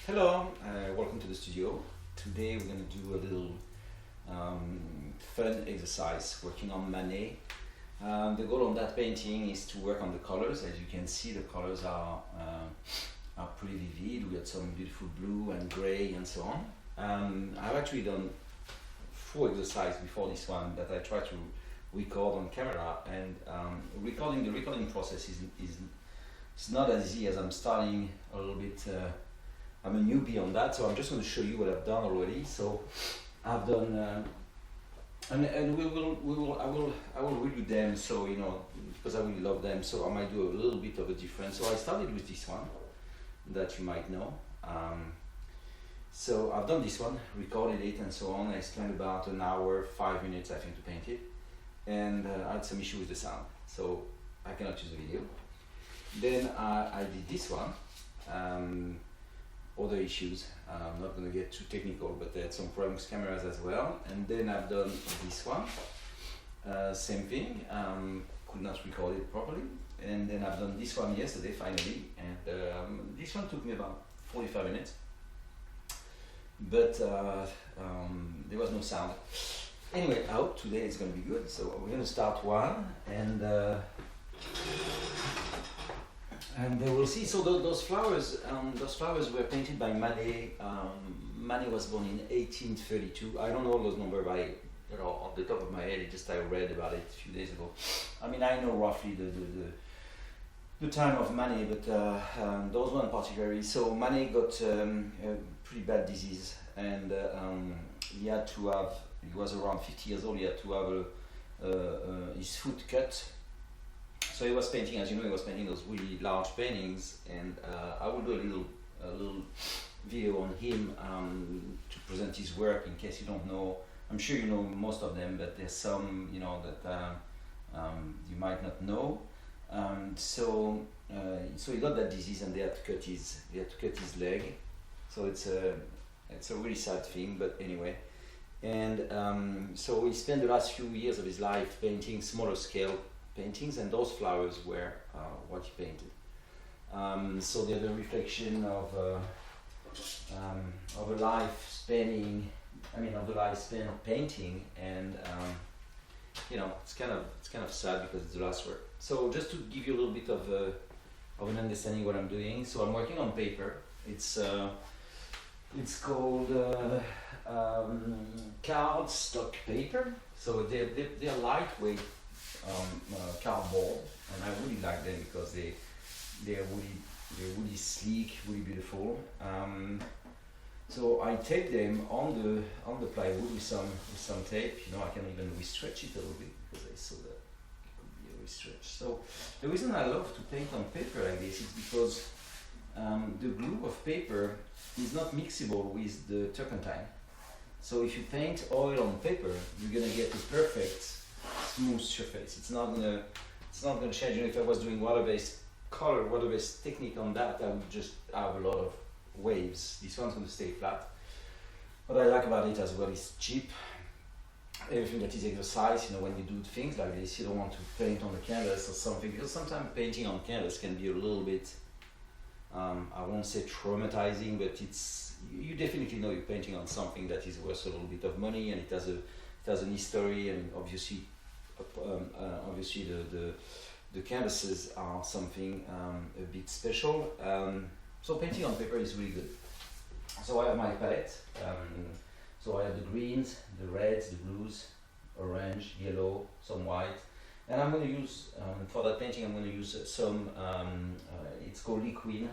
Hello, welcome to the studio. Today we're going to do a little fun exercise working on Manet. The goal on that painting is to work on the colors. As you can see, the colors are pretty vivid. We got some beautiful blue and gray and so on. I've actually done 4 exercises before this one that I try to record on camera, and the recording process is not as easy as I'm starting a little bit. I'm a newbie on that, so I'm just going to show you what I've done already. So I've done, and I will redo them. So because I really love them, so I might do a little bit of a difference. So I started with this one that you might know. So I've done this one, recorded it, and so on. I spent about an hour, 5 minutes, I think, to paint it, and I had some issue with the sound, so I cannot use the video. Then I did this one. Other issues, I'm not going to get too technical, but they had some problems with cameras as well. And then I've done this one, same thing, could not record it properly. And then I've done this one yesterday finally, and this one took me about 45 minutes, but there was no sound. Anyway, I hope today it's going to be good. So we're going to start one, and we'll see. So those flowers were painted by Manet. Manet was born in 1832. I don't know those numbers by, on the top of my head. I read about it a few days ago. I mean, I know roughly the time of Manet, but those one particularly. So Manet got a pretty bad disease, and he had to have. He was around 50 years old. He had to have his foot cut. So he was painting, as you know, he was painting those really large paintings, and I will do a little video on him to present his work in case you don't know. I'm sure you know most of them, but there's some that you might not know. So he got that disease, and they had to cut his leg. So it's a really sad thing, but anyway. And so he spent the last few years of his life painting smaller scale paintings, and those flowers were what he painted. So they're the reflection of a lifespan of painting, and it's kind of sad because it's the last work. So just to give you a little bit of an understanding what I'm doing. So I'm working on paper. It's called cardstock paper. So they're lightweight. Cardboard, and I really like them because they're really sleek, really beautiful. So I tape them on the plywood with some tape. I can even restretch it a little bit because I saw that it could be a restretch. So the reason I love to paint on paper like this is because the glue of paper is not mixable with the turpentine. So if you paint oil on paper, you're gonna get a perfect smooth surface. It's not gonna change. If I was doing water-based technique on that, I would just have a lot of waves. This one's gonna stay flat. What I like about it as well is cheap. Everything that is exercise, when you do things like this, you don't want to paint on the canvas or something, because sometimes painting on canvas can be a little bit, I won't say traumatizing, but you definitely know you're painting on something that is worth a little bit of money, and it has an history, and obviously the canvases are something a bit special. So painting on paper is really good. So I have my palette. So I have the greens, the reds, the blues, orange, yellow, some white, and I'm going to use for that painting. I'm going to use some. It's called liquid.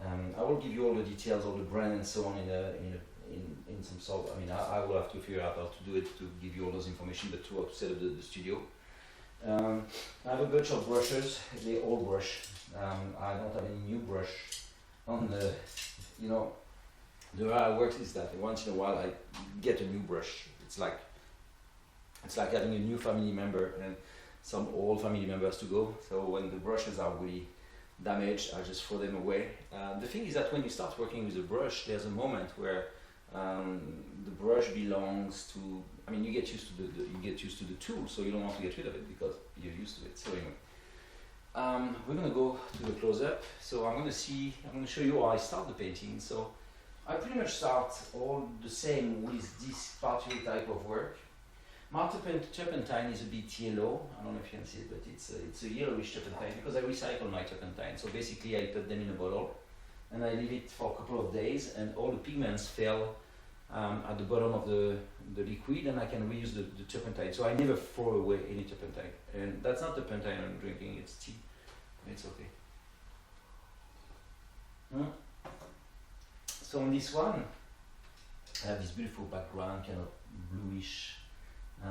I will give you all the details of the brand and so on in some sort. I will have to figure out how to do it to give you all those information, but to set up the studio. I have a bunch of brushes. They all brush. I don't have any new brush on the. The way I work is that once in a while I get a new brush. It's like having a new family member and some old family members to go. So when the brushes are really damaged, I just throw them away. The thing is that when you start working with a brush, there's a moment where the brush belongs to. You get used to the tool, so you don't want to get rid of it because you're used to it. So anyway, we're gonna go to the close-up. So I'm gonna show you how I start the painting. So I pretty much start all the same with this particular type of work. My turpentine is a bit yellow. I don't know if you can see it, but it's a yellowish turpentine because I recycle my turpentine. So basically I put them in a bottle and I leave it for a couple of days and all the pigments fell at the bottom of the liquid and I can reuse the turpentine. So I never throw away any turpentine. And that's not turpentine I'm drinking, it's tea. It's okay. So on this one, I have this beautiful background, kind of bluish. So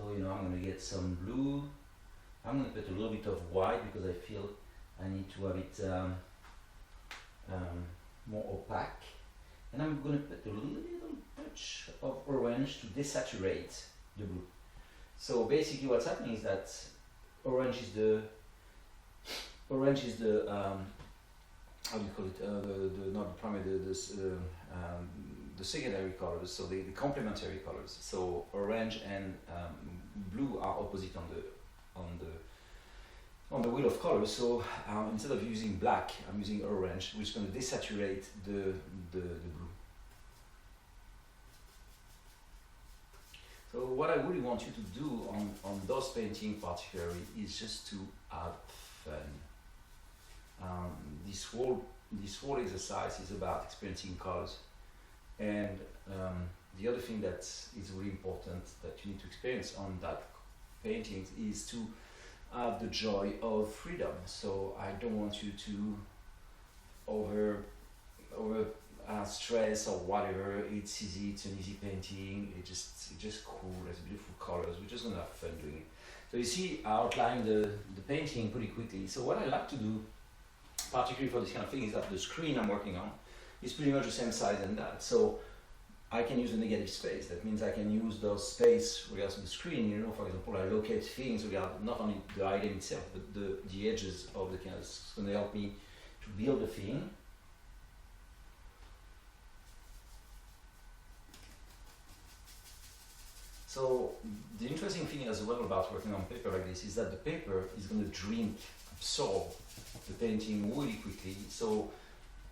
I'm going to get some blue. I'm going to put a little bit of white because I feel I need to have it more opaque. And I'm going to put a little touch of orange to desaturate the blue. So basically what's happening is that orange is the how do you call it? Not the primary, the secondary colors, so the complementary colors. So orange and blue are opposite on the wheel of colors. So instead of using black, I'm using orange, which is going to desaturate the blue. So what I really want you to do on those paintings particularly is just to have fun. This whole exercise is about experiencing colors, and the other thing that is really important that you need to experience on that painting is to have the joy of freedom. So I don't want you to over stress or whatever. It's easy, it's an easy painting, it's just cool, it's beautiful colors, we're just gonna have fun doing it. So you see I outline the painting pretty quickly. So what I like to do, particularly for this kind of thing, is that the screen I'm working on is pretty much the same size as that. So I can use a negative space. That means I can use those space regards to the screen. For example, I locate things regarding not only the item itself, but the edges of the canvas. It's going to help me to build the thing. So the interesting thing as well about working on paper like this is that the paper is going to absorb the painting really quickly. So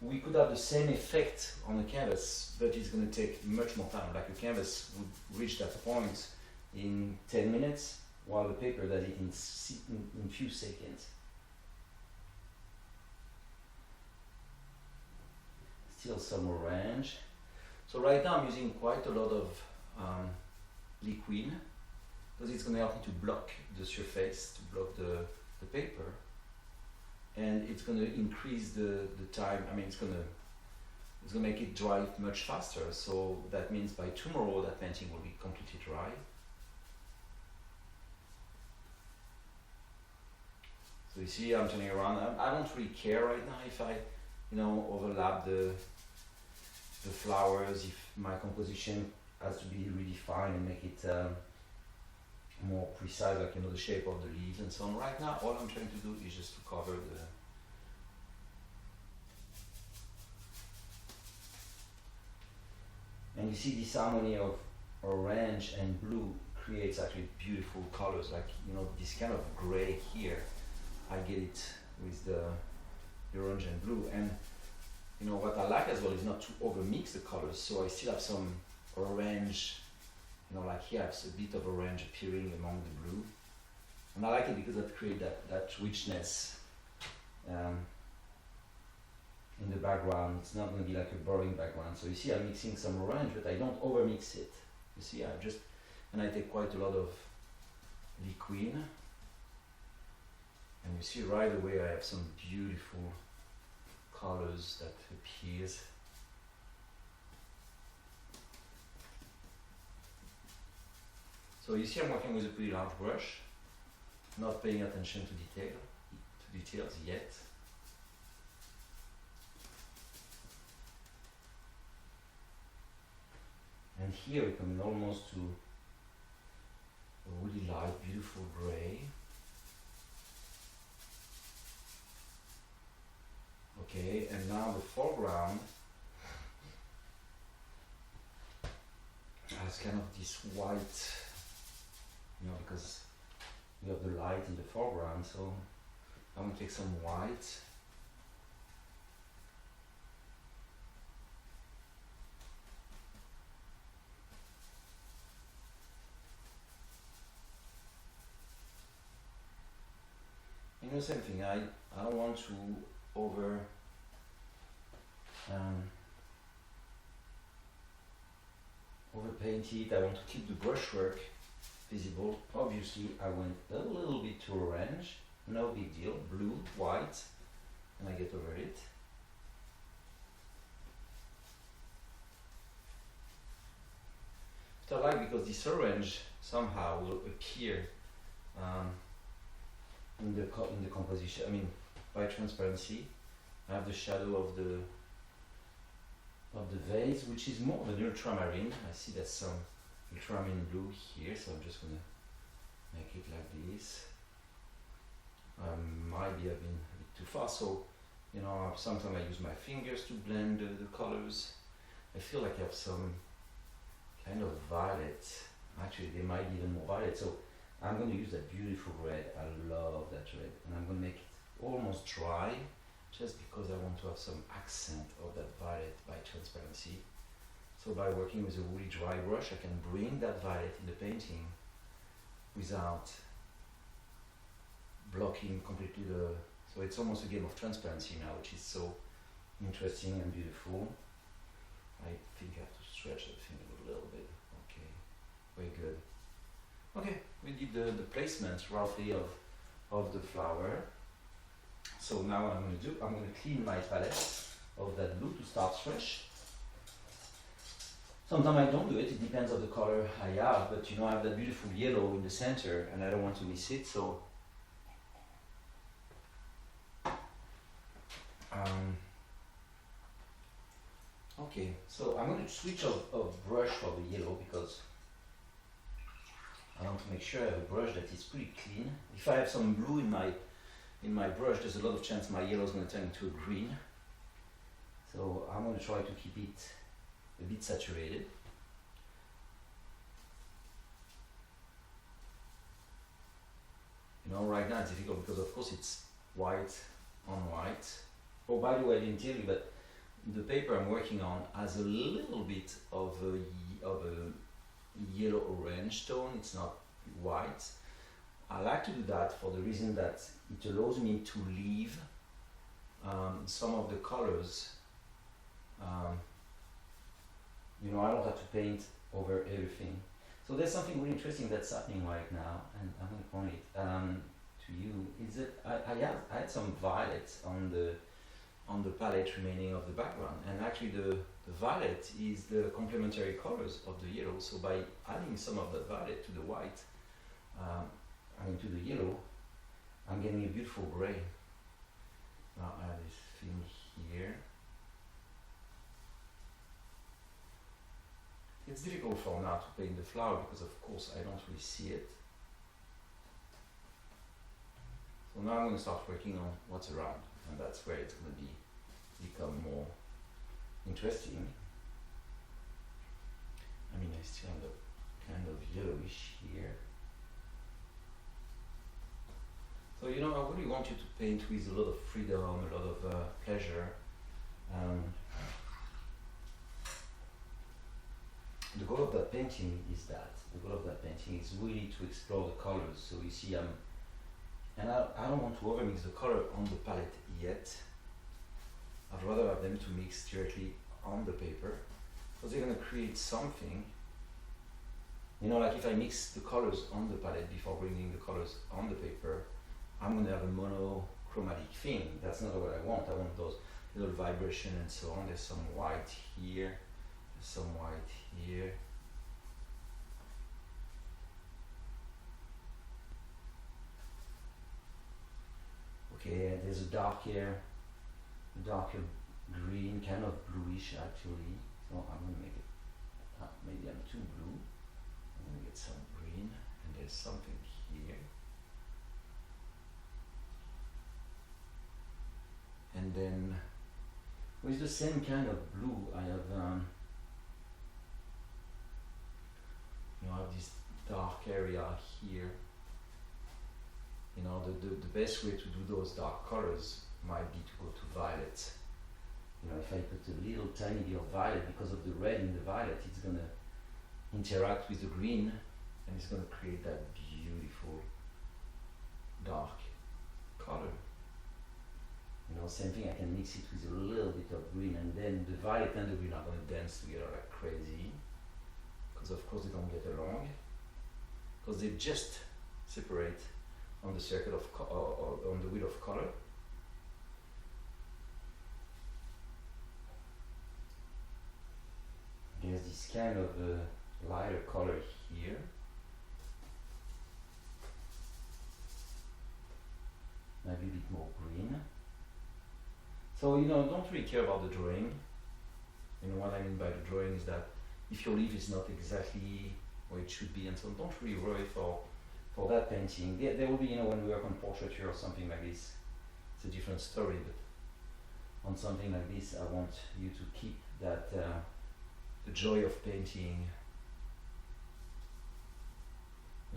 we could have the same effect on the canvas, but it's going to take much more time. Like a canvas would reach that point in 10 minutes, while the paper does it in few seconds. Still some orange. So right now I'm using quite a lot of liquid, because it's going to help me to block the surface, to block the paper. And it's going to increase the time. I mean, it's going to make it dry much faster. So that means by tomorrow that painting will be completely dry. So you see, I'm turning around. I don't really care right now if I, overlap the flowers. If my composition has to be really fine and make it more precise, like the shape of the leaves and so on. Right now, all I'm trying to do is just to cover and you see this harmony of orange and blue creates actually beautiful colors. Like this kind of gray here, I get it with the orange and blue. And what I like as well is not to overmix the colors, so I still have some orange. Like here I have a bit of orange appearing among the blue. And I like it because it creates that richness in the background. It's not going to be like a boring background. So you see I'm mixing some orange, but I don't overmix it. You see, and I take quite a lot of liquid. And you see right away I have some beautiful colors that appears. So you see I'm working with a pretty large brush, not paying attention to details yet. And here we come almost to a really light, beautiful gray. Okay, and now the foreground has kind of this white, because we have the light in the foreground, so I'm going to take some white same thing. I don't want to over overpaint it. I want to keep the brushwork visible. Obviously, I went a little bit to orange. No big deal. Blue, white, and I get over it. Which I like because this orange somehow will appear in the composition. I mean, by transparency. I have the shadow of the vase, which is more of an ultramarine. I see there's some ultramarine blue here, so I'm just gonna make it like this. Might be a bit too fast, so you know, sometimes I use my fingers to blend the colors. I feel like I have some kind of violet. Actually, they might be even more violet. So I'm going to use that beautiful red. I love that red, and I'm going to make it almost dry, just because I want to have some accent of that violet by transparency. So by working with a really dry brush, I can bring that violet in the painting without blocking completely the. So it's almost a game of transparency now, which is so interesting and beautiful. I think I have to stretch that thing a little bit. Okay, very good. Okay, we did the placement roughly of the flower. So now what I'm going to do, I'm going to clean my palette of that blue to start fresh. Sometimes I don't do it, it depends on the color I have, but you know, I have that beautiful yellow in the center and I don't want to miss it, so okay, so I'm going to switch of brush for the yellow because I want to make sure I have a brush that is pretty clean. If I have some blue in my brush, there's a lot of chance my yellow is going to turn into a green. So I'm going to try to keep it a bit saturated. You know, right now it's difficult because of course it's white on white. Oh, by the way, I didn't tell you, but the paper I'm working on has a little bit of a yellow-orange tone. It's not white. I like to do that for the reason that it allows me to leave some of the colors. You know, I don't have to paint over everything. So there's something really interesting that's happening right now, and I'm going to point it to you. Is that I had some violets on the palette remaining of the background, and actually the violet is the complementary colors of the yellow. So by adding some of the violet to the white, to the yellow, I'm getting a beautiful gray. Now I have this thing here. It's difficult for now to paint the flower because of course I don't really see it. So now I'm going to start working on what's around, and that's where it's going to become more interesting. I mean, I still have a kind of yellowish here. So you know, I really want you to paint with a lot of freedom, a lot of pleasure. The goal of that painting is that. The goal of that painting is really to explore the colors. So you see, and I don't want to overmix the color on the palette yet. I'd rather have them to mix directly on the paper, because they're going to create something. You know, like if I mix the colors on the palette before bringing the colors on the paper, I'm going to have a monochromatic thing. That's not what I want. I want those little vibration and so on. There's some white here, there's some white here. Okay, there's a darker green, kind of bluish actually. So I'm going to make it, maybe I'm too blue. I'm going to get some green, and there's something here. And then with the same kind of blue, I have I have this dark area here. You know, the best way to do those dark colors might be to go to violet. You know, if I put a little tiny bit of violet, because of the red in the violet, it's going to interact with the green, and it's going to create that beautiful dark color. You know, same thing, I can mix it with a little bit of green, and then the violet and the green are going to dance together like crazy, because of course they don't get along, because they just separate on the circle of on the wheel of color. There's this kind of lighter color here. Maybe a bit more green. So, you know, don't really care about the drawing. You know, what I mean by the drawing is that if your leaf is not exactly where it should be, and so don't really worry for that painting. There will be, you know, when we work on portraiture or something like this, it's a different story, but on something like this, I want you to keep that, the joy of painting,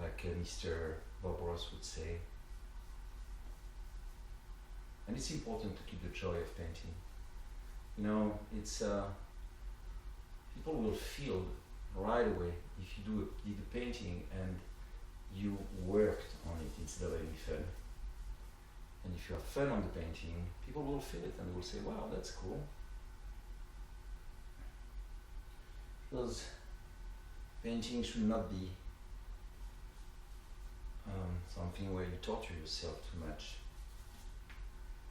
like Mr. Bob Ross would say. And it's important to keep the joy of painting. You know, it's people will feel right away if you did a painting and you worked on it instead of having fun. And if you have fun on the painting, people will feel it and will say, wow, that's cool. Because painting should not be something where you torture yourself too much.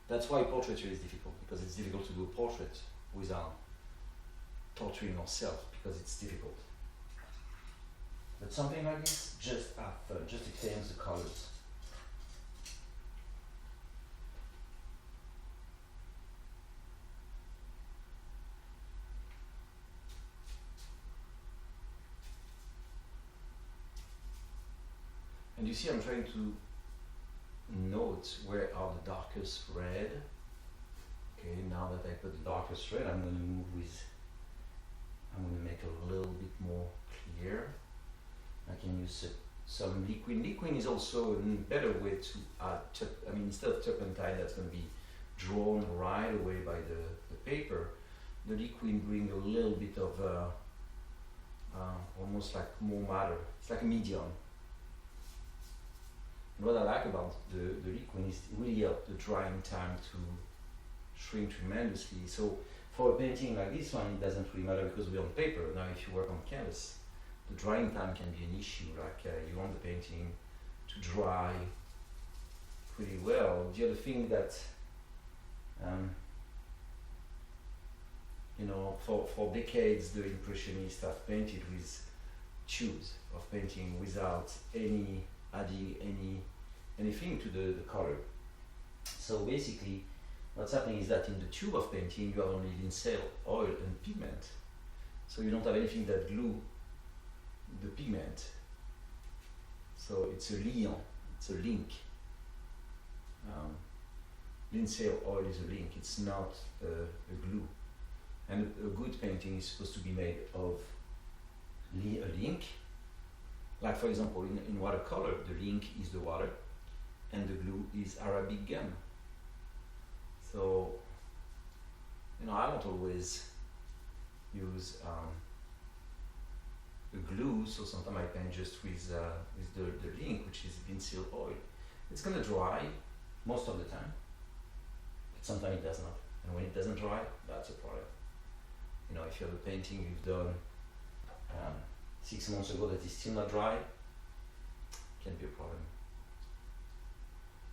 That's why portraiture is difficult, because it's difficult to do a portrait without torturing yourself, because it's difficult. But something like this, just have fun, just experience the colors. And you see, I'm trying to note where are the darkest red. Okay, now that I put the darkest red, I'm going to move with, I'm going to make a little bit more clear. I can use some liquid. Liquid is also a better way to add, I mean, instead of turpentine that's going to be drawn right away by the paper, the liquid brings a little bit of almost like more matter. It's like a medium. And what I like about the liquid is it really helps the drying time to shrink tremendously. So for a painting like this one, it doesn't really matter because we're on paper. Now if you work on canvas, the drying time can be an issue. Like you want the painting to dry pretty well. The other thing that, you know, for decades the Impressionists have painted with tubes of painting without adding anything to the color. So basically what's happening is that in the tube of painting you have only linseed oil and pigment. So you don't have anything that glue the pigment. So it's a liant, it's a link. Linseed oil is a link, it's not a glue. And a good painting is supposed to be made of a link. Like for example, in watercolor, the link is the water and the glue is Arabic gum. So, you know, I don't always use the glue, so sometimes I paint just with the link, which is linseed oil. It's gonna dry most of the time, but sometimes it does not. And when it doesn't dry, that's a problem. You know, if you have a painting you've done 6 months ago that is still not dry, can be a problem.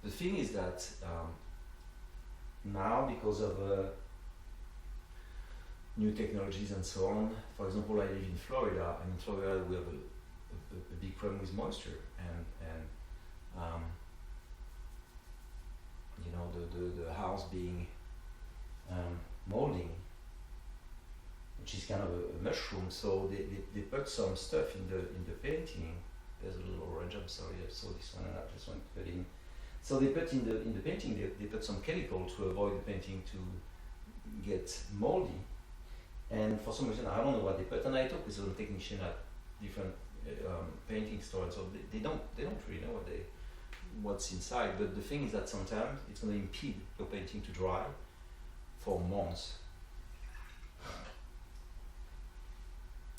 The thing is that now, because of new technologies and so on, for example, I live in Florida, and in Florida we have a big problem with moisture, and you know, the house being molding, which is kind of a mushroom. So they put some stuff in the painting. There's a little orange, I'm sorry, I saw this one and I just want to put in. So they put in the painting, they put some chemical to avoid the painting to get moldy. And for some reason, I don't know what they put, and I talked with some technician at different painting stores, so they don't really know what's inside. But the thing is that sometimes it's going to impede your painting to dry for months.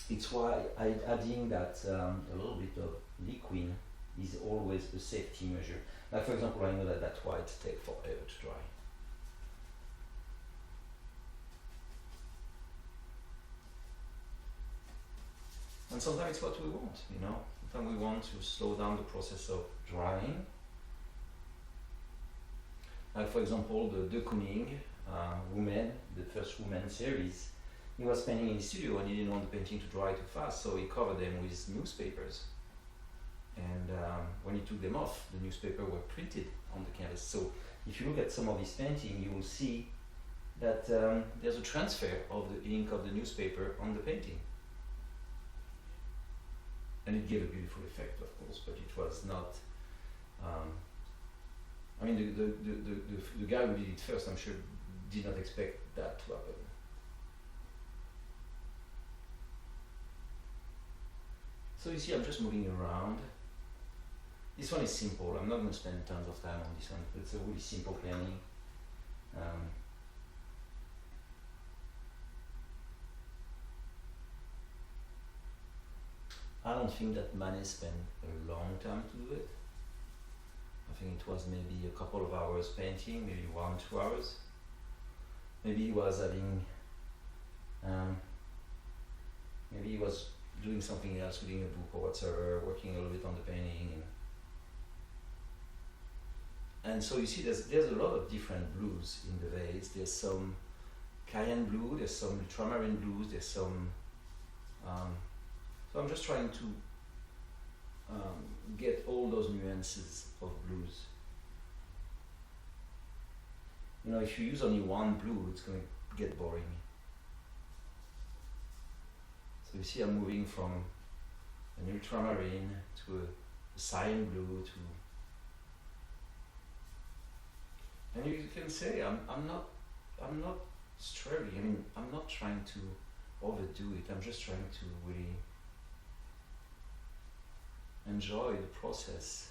It's why I'm adding that a little bit of liquid is always a safety measure. Like for example, I know that that white takes forever to dry. And sometimes it's what we want, you know. Sometimes we want to slow down the process of drying. Like for example, the De Kooning woman, the first woman series, he was painting in his studio and he didn't want the painting to dry too fast, so he covered them with newspapers. And when he took them off, the newspaper were printed on the canvas. So if you look at some of his painting, you will see that there's a transfer of the ink of the newspaper on the painting. And it gave a beautiful effect, of course, but it was not. I mean, the guy who did it first, I'm sure, did not expect that to happen. So you see, I'm just moving around. This one is simple. I'm not going to spend tons of time on this one, but it's a really simple painting. I don't think that Manet spent a long time to do it. I think it was maybe a couple of hours painting, maybe 1-2 hours. Maybe he was having, maybe he was doing something else, reading a book or whatever, working a little bit on the painting. And so you see there's a lot of different blues in the vase. There's some cayenne blue, there's some ultramarine blues, there's some, so I'm just trying to get all those nuances of blues. You know, if you use only one blue, it's going to get boring. So you see I'm moving from an ultramarine to a cyan blue to, and you can say I'm not struggling. I mean, I'm not trying to overdo it. I'm just trying to really enjoy the process.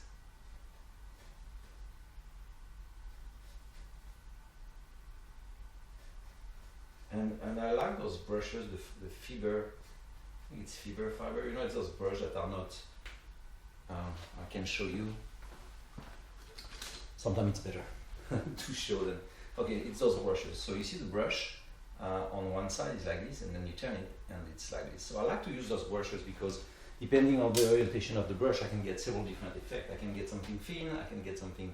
And I like those brushes, the fiber. I think it's fiber. You know, it's those brushes that are not. I can show you. Sometimes it's better to show them. Okay, it's those brushes. So you see the brush on one side is like this, and then you turn it, and it's like this. So I like to use those brushes because depending on the orientation of the brush, I can get several different effects. I can get something thin, I can get something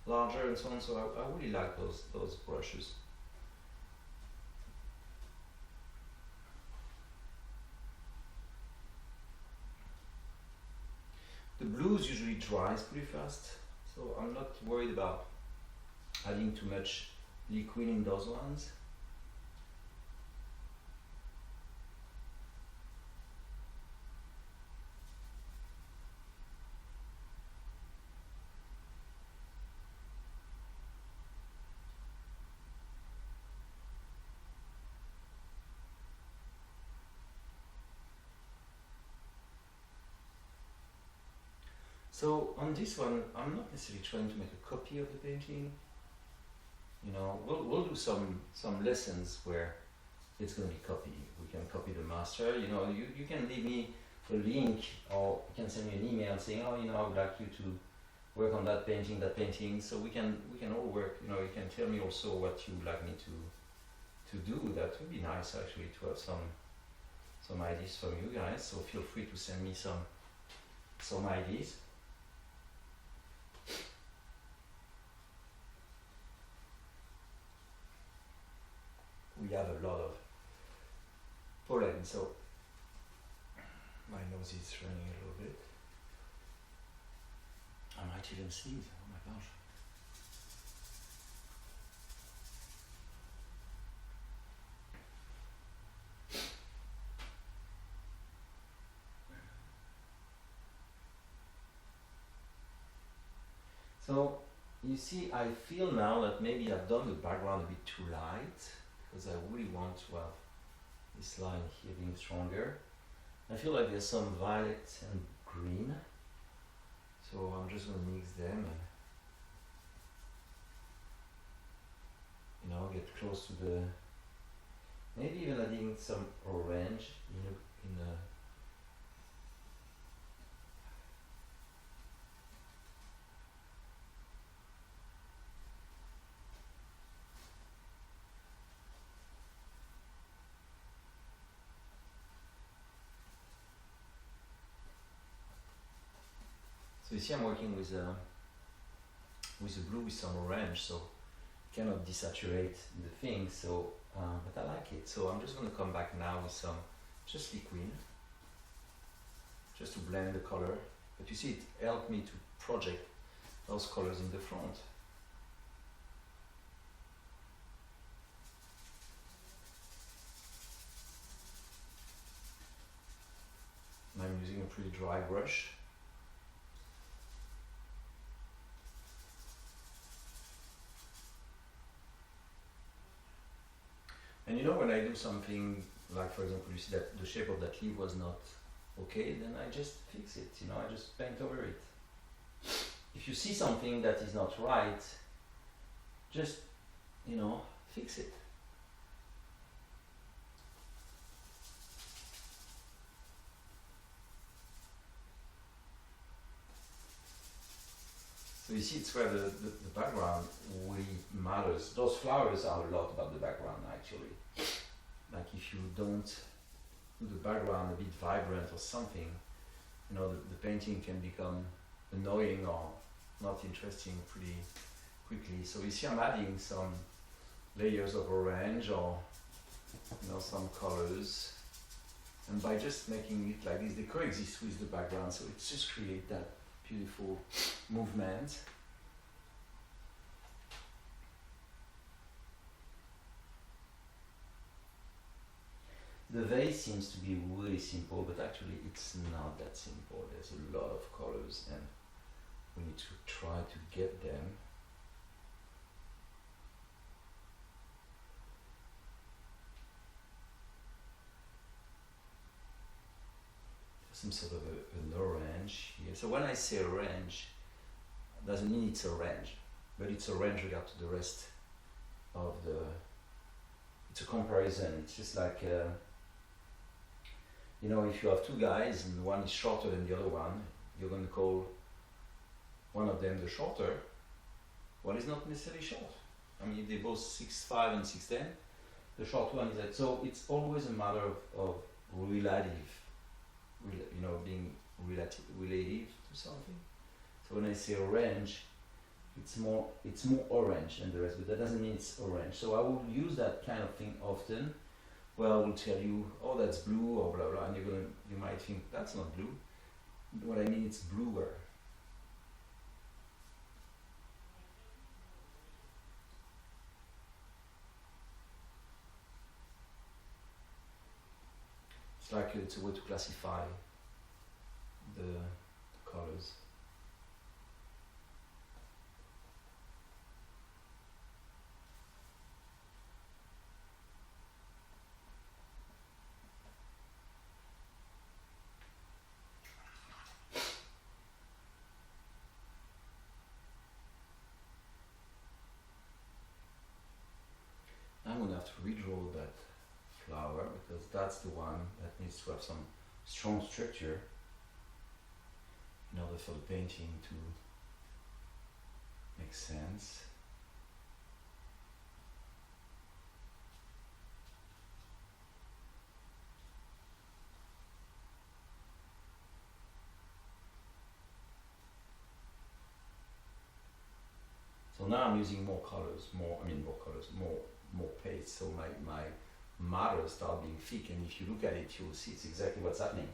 larger, and so on. So I really like those brushes. The blues usually dries pretty fast, so I'm not worried about adding too much liquid in those ones. So on this one, I'm not necessarily trying to make a copy of the painting. You know, we'll do some lessons where it's going to be copied. We can copy the master. You know, you can leave me a link, or you can send me an email saying, oh, you know, I would like you to work on that painting. So we can all work. You know, you can tell me also what you would like me to do. That would be nice actually to have some ideas from you guys. So feel free to send me some ideas. We have a lot of pollen, so my nose is running a little bit. I might even sneeze, oh my gosh. So you see, I feel now that maybe I've done the background a bit too light, because I really want to have this line here being stronger. I feel like there's some violet and green, so I'm just going to mix them and, you know, get close to the, maybe even adding some orange in a you see I'm working with a blue with some orange, so cannot desaturate the thing, so but I like it. So I'm just going to come back now with some just liquid, just to blend the color. But you see, it helped me to project those colors in the front. And I'm using a pretty dry brush. And you know, when I do something, like for example, you see that the shape of that leaf was not okay, then I just fix it, you know, I just paint over it. If you see something that is not right, just, you know, fix it. So you see, it's where the background really matters. Those flowers are a lot about the background, actually. Like if you don't do the background a bit vibrant or something, you know, the painting can become annoying or not interesting pretty quickly. So you see I'm adding some layers of orange or, you know, some colors. And by just making it like this, they coexist with the background, so it just creates that beautiful movement. The vase seems to be really simple, but actually it's not that simple. There's a lot of colors and we need to try to get them. Some sort of an orange here. So when I say orange, it doesn't mean it's orange, but it's orange regard to the rest of the, it's a comparison. It's just like, you know, if you have two guys and one is shorter than the other one, you're going to call one of them the shorter. One is not necessarily short. I mean, if they're both 6'5" and 6'10", the short one is that. So it's always a matter of relative, you know, being relative to something. So when I say orange, it's more orange than the rest, but that doesn't mean it's orange. So I will use that kind of thing often. Well, I will tell you, oh, that's blue or blah blah, and you might think that's not blue. What I mean, it's bluer. It's like it's a way to classify the colors. I'm going to have to redraw that flower because that's the one that needs to have some strong structure in order for the painting to make sense. So now I'm using more colors, more paste, so my matters start being thick, and if you look at it, you'll see it's exactly what's happening.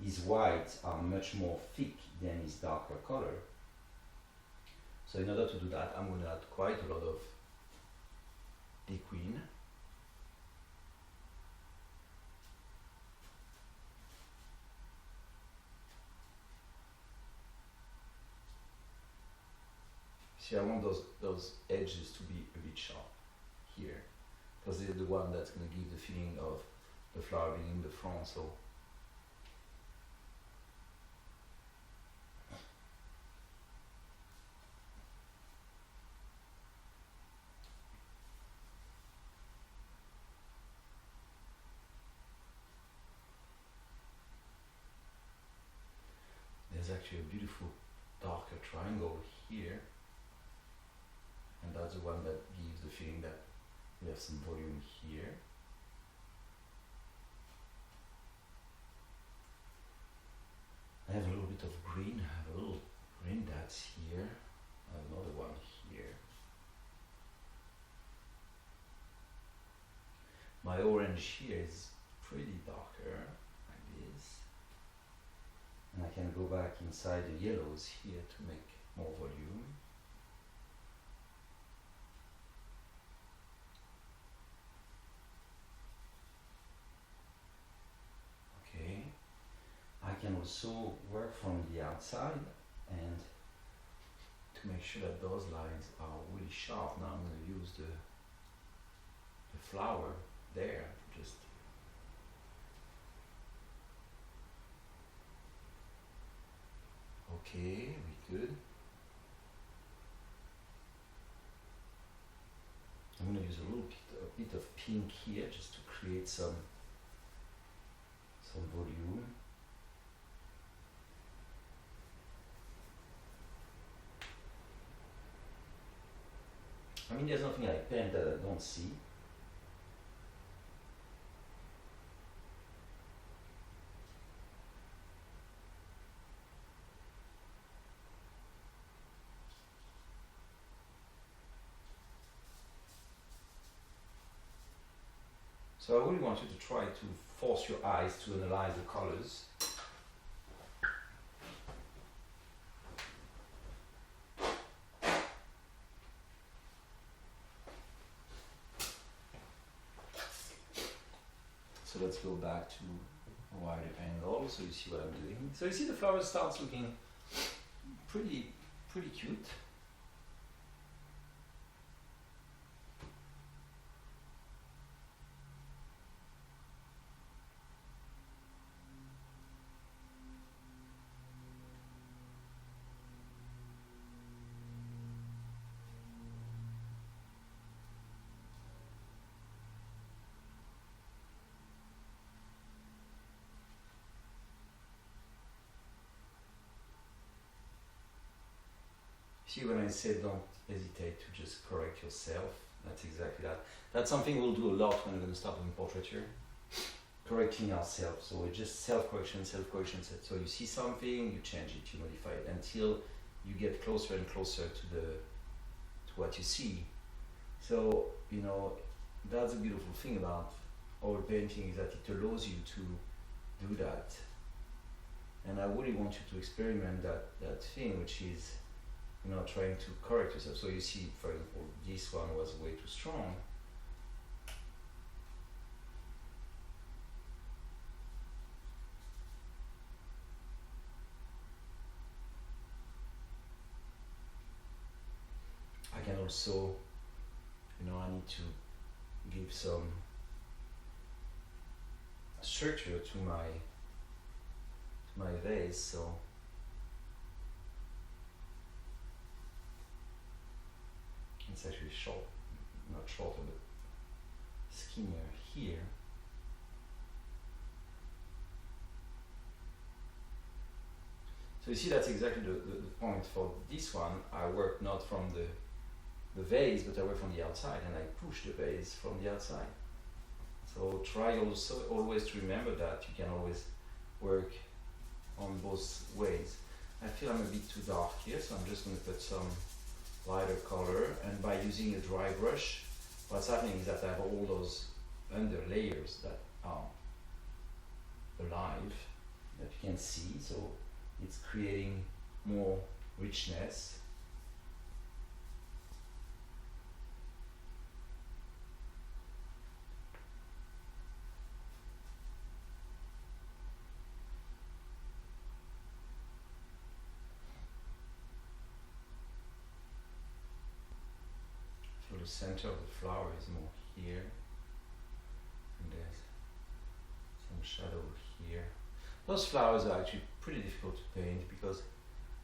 His whites are much more thick than his darker color. So in order to do that, I'm going to add quite a lot of liquid. See, I want those edges to be a bit sharp here, because they're the one that's going to give the feeling of the flower being in the front. So there's actually a beautiful darker triangle here, and that's the one that gives the feeling that we have some volume here. I have a little bit of green, I have a little green here is pretty darker, like this. And I can go back inside the yellows here to make more volume. Okay, I can also work from the outside and to make sure that those lines are really sharp. Now I'm going to use the flower there, just okay, we good. I'm going to use a bit of pink here just to create some volume. I mean, there's nothing like pen that I don't see. So I really want you to try to force your eyes to analyze the colors. So let's go back to a wider angle so you see what I'm doing. So you see the flower starts looking pretty cute. See, when I say don't hesitate to just correct yourself, that's exactly that. That's something we'll do a lot when we're going to start doing portraiture. Correcting ourselves. So it's just self-correction. So you see something, you change it, you modify it until you get closer and closer to what you see. So, you know, that's a beautiful thing about oil painting, is that it allows you to do that. And I really want you to experiment that thing, which is, you know, trying to correct yourself. So you see, for example, this one was way too strong. I can also, you know, I need to give some structure to my vase, so it's actually short, not shorter, but skinnier here. So you see, that's exactly the point for this one. I work not from the vase, but I work from the outside, and I push the vase from the outside. So try also always to remember that you can always work on both ways. I feel I'm a bit too dark here, so I'm just going to put some lighter color, and by using a dry brush, what's happening is that I have all those under layers that are alive that you can see, so it's creating more richness. So the center of the flower is more here, and there's some shadow here. Those flowers are actually pretty difficult to paint because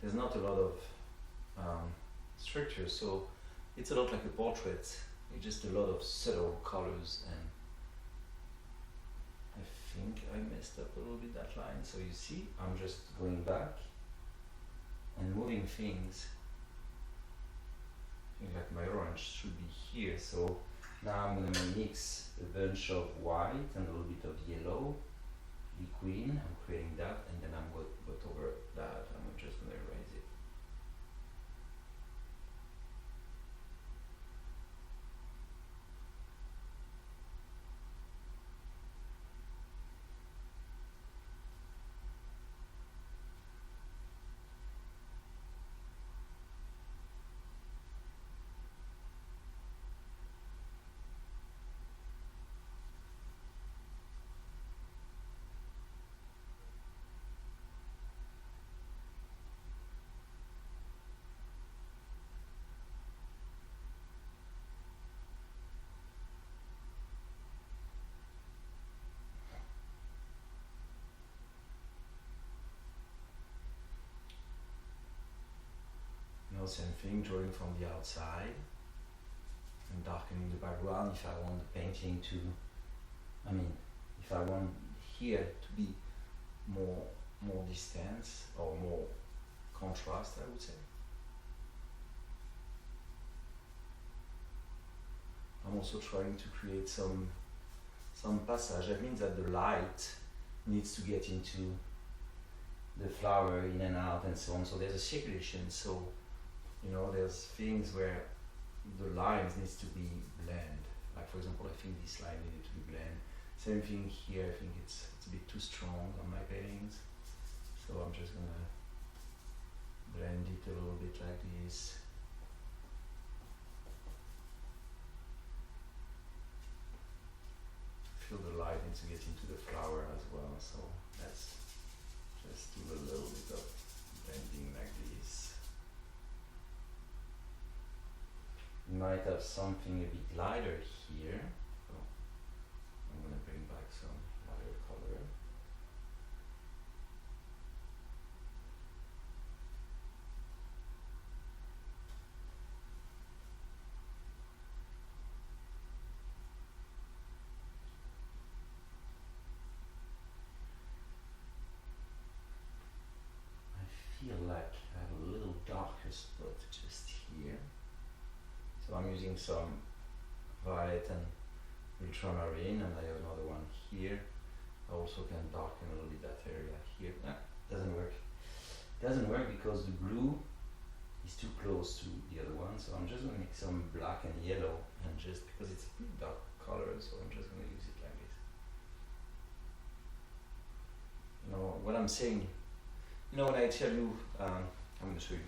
there's not a lot of structure, so it's a lot like a portrait. It's just a lot of subtle colors, and I think I messed up a little bit that line. So you see, I'm just going back and moving things. I think like my orange should be here, so now I'm going to mix a bunch of white and a little bit of yellow, liquid. I'm creating that, and then I'm going to put over that. I'm just going to erase it. same thing, drawing from the outside and darkening the background if I want the painting to, if I want here to be more distance or more contrast, I would say. I'm also trying to create some passage. That means that the light needs to get into the flower in and out and so on. So there's a circulation. So, there's things where the lines needs to be blend. Like for example, I think this line needed to be blend. Same thing here. I think it's a bit too strong on my paintings. So I'm just gonna blend it a little bit like this. Feel the light needs to get into the flower as well, so let's just do a little bit of blending like this. You might have something a bit lighter here, so I'm going to bring back some lighter color. Feel like I have a little darker spot just here. So I'm using some violet and ultramarine, and I have another one here. I also can darken a little bit that area here. Doesn't work. Doesn't work because the blue is too close to the other one. So I'm just going to make some black and yellow, and just because it's a pretty dark color, so I'm just going to use it like this. What I'm saying. When I tell you, I'm going to show you.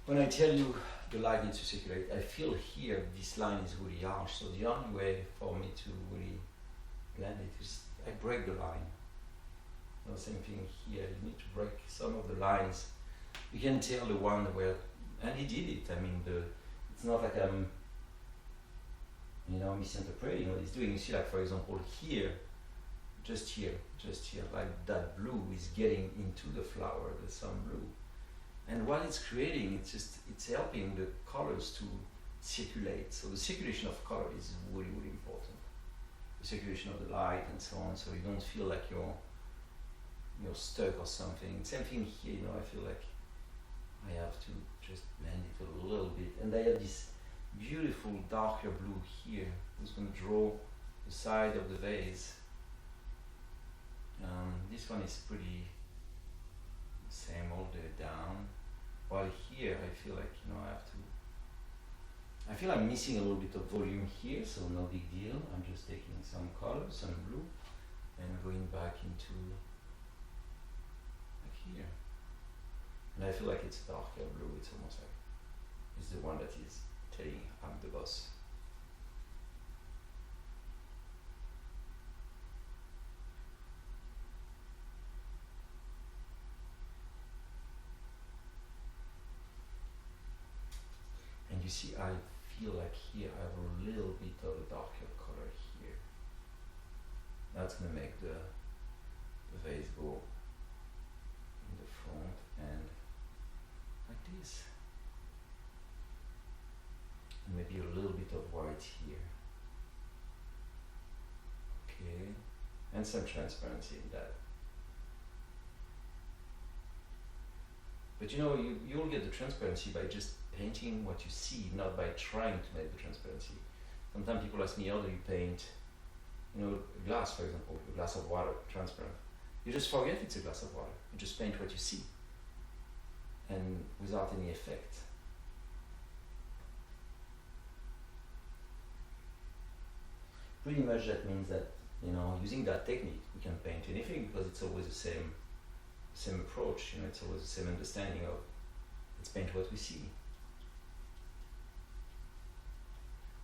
When I tell you the light needs to circulate, I feel here this line is really harsh. So the only way for me to really blend it is I break the line. Same thing here. You need to break some of the lines. You can tell the one where, and he did it. It's not like I'm, misinterpreting what he's doing. You see, like for example, here. Just here, like that blue is getting into the flower, there's some blue. And what it's creating, it's helping the colors to circulate. So the circulation of color is really, really important. The circulation of the light and so on, so you don't feel like you're stuck or something. Same thing here, I feel like I have to just blend it a little bit. And I have this beautiful darker blue here, who's gonna draw the side of the vase. This one is pretty same all the way down, while here I feel like I feel I'm missing a little bit of volume here, so no big deal. I'm just taking some color, some blue, and going back into like here, and I feel like it's darker blue. It's almost like it's the one that is telling I'm the boss. And you see, I feel like here I have a little bit of a darker color here. That's going to make the vase go in the front and like this. And maybe a little bit of white here. Okay, and some transparency in that. But you'll get the transparency by just painting what you see, not by trying to make the transparency. Sometimes people ask me, how do you paint, a glass, for example, a glass of water, transparent. You just forget it's a glass of water. You just paint what you see, and without any effect. Pretty much that means that, using that technique, we can paint anything because it's always the same approach, it's always the same understanding of, let's paint what we see.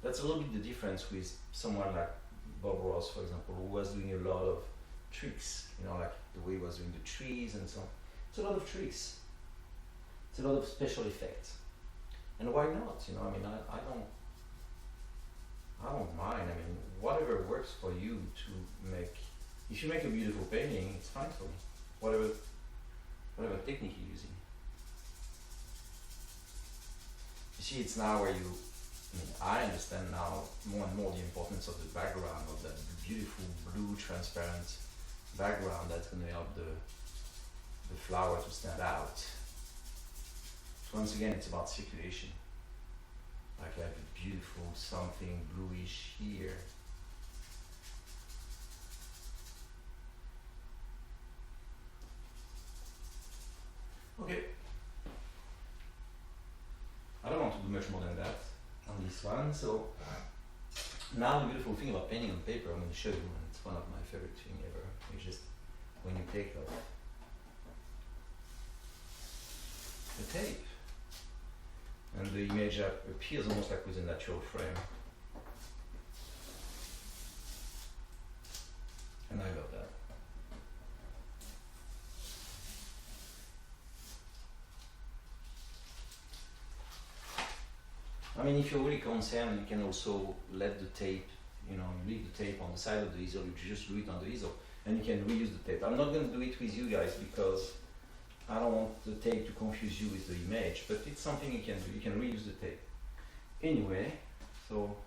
That's a little bit the difference with someone like Bob Ross, for example, who was doing a lot of tricks, like the way he was doing the trees and so on. It's a lot of tricks. It's a lot of special effects. And why not? I don't mind. Whatever works for you to make. If you make a beautiful painting, it's fine for me. Whatever technique you're using. see, it's now where you, I understand now more and more the importance of the background, of that beautiful blue transparent background that's going to help the flower to stand out. So once again, it's about circulation. Like I have a beautiful something bluish here. Okay. I don't want to do much more than that on this one. So now the beautiful thing about painting on paper, I'm going to show you, and it's one of my favorite things ever. It's just when you take off the tape, and the image appears almost like with a natural frame. And I love that. I mean, if you're really concerned, you can also let the tape, you leave the tape on the side of the easel, you just do it on the easel, and you can reuse the tape. I'm not going to do it with you guys because I don't want the tape to confuse you with the image, but it's something you can do. You can reuse the tape. Anyway, so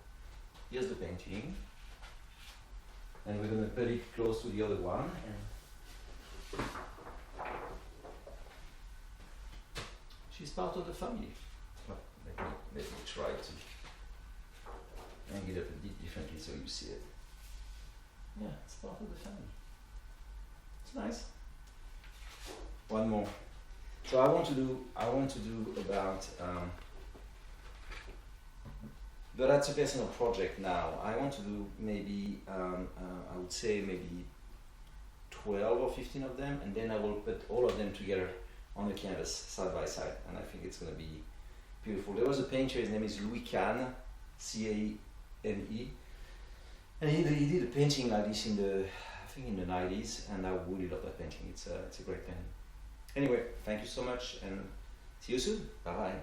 here's the painting, and we're going to put it close to the other one. And she's part of the family. Well, let me try to hang it up a bit differently so you see it. Yeah, it's part of the family. It's nice. One more. So I want to do about, but that's a personal project now. I want to do maybe, I would say maybe 12 or 15 of them, and then I will put all of them together on the canvas side by side, and I think it's going to be beautiful. There was a painter, his name is Louis Kahn, C-A-N-E, and he did a painting like this in the 90s, and I really love that painting. It's a great painting. Anyway, thank you so much, and see you soon. Bye bye.